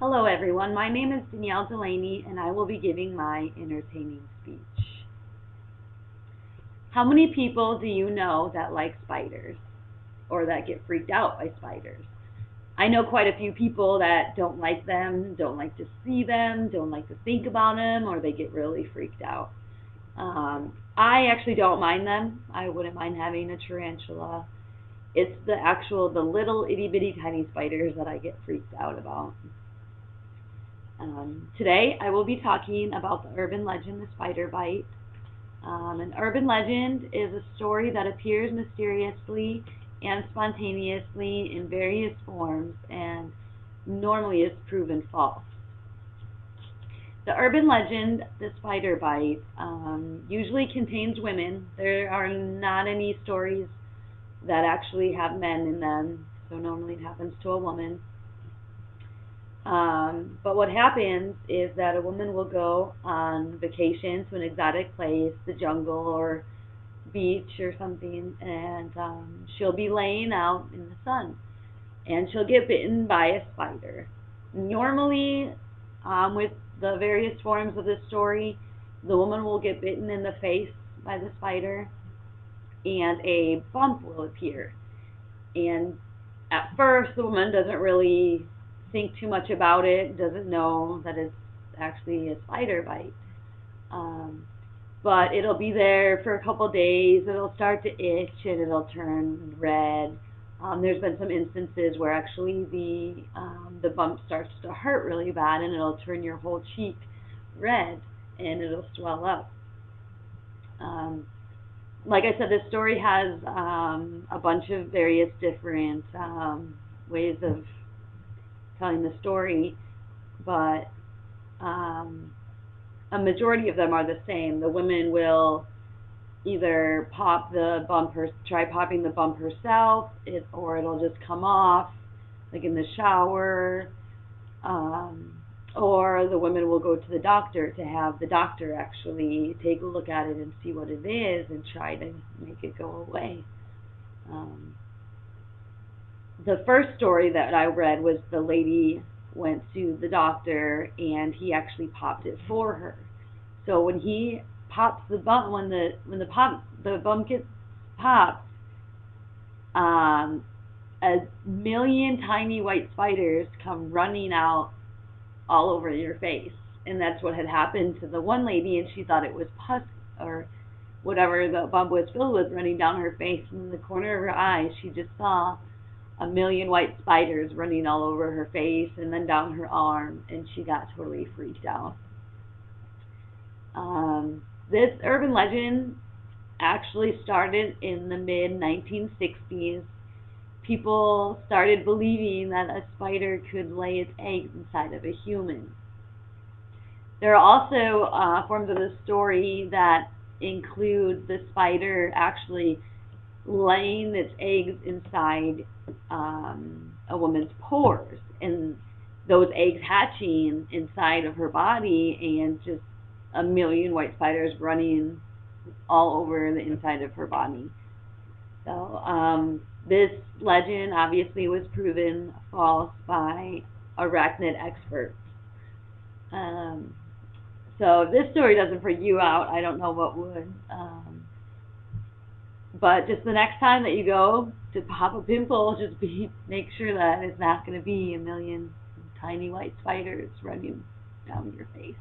Hello everyone, my name is Danielle Delaney and I will be giving my entertaining speech. How many people do you know that like spiders or that get freaked out by spiders? I know quite a few people that don't like them, don't like to see them, don't like to think about them, or they get really freaked out. I actually don't mind them. I wouldn't mind having a tarantula. It's the little itty bitty tiny spiders that I get freaked out about. Today I will be talking about the urban legend, the spider bite. An urban legend is a story that appears mysteriously and spontaneously in various forms and normally is proven false. The urban legend, the spider bite, usually contains women. There are not any stories that actually have men in them, so normally it happens to a woman. But what happens is that a woman will go on vacation to an exotic place, the jungle or beach or something, and she'll be laying out in the sun, and she'll get bitten by a spider. Normally, with the various forms of this story, the woman will get bitten in the face by the spider, and a bump will appear. And at first, the woman doesn't really think too much about it, doesn't know that it's actually a spider bite. But it'll be there for a couple days, it'll start to itch and it'll turn red. There's been some instances where actually the bump starts to hurt really bad and it'll turn your whole cheek red and it'll swell up. Like I said, this story has a bunch of various different ways of telling the story, but a majority of them are the same. The women will either pop the bump or try popping the bump herself, or it'll just come off, like in the shower, or the women will go to the doctor to have the doctor actually take a look at it and see what it is and try to make it go away. The first story that I read was the lady went to the doctor and he actually popped it for her. So when he pops the bump, when the bump gets popped, a million tiny white spiders come running out all over your face, and that's what had happened to the one lady, and she thought it was pus or whatever the bump was filled with running down her face, and in the corner of her eye she just saw a million white spiders running all over her face and then down her arm, and she got totally freaked out. This urban legend actually started in the mid-1960s. People started believing that a spider could lay its eggs inside of a human. There are also forms of the story that include the spider actually laying its eggs inside a woman's pores, and those eggs hatching inside of her body, and just a million white spiders running all over the inside of her body. So this legend obviously was proven false by arachnid experts. So if this story doesn't freak you out, I don't know what would. But just the next time that you go to pop a pimple, just make sure that it's not going to be a million tiny white spiders running down your face.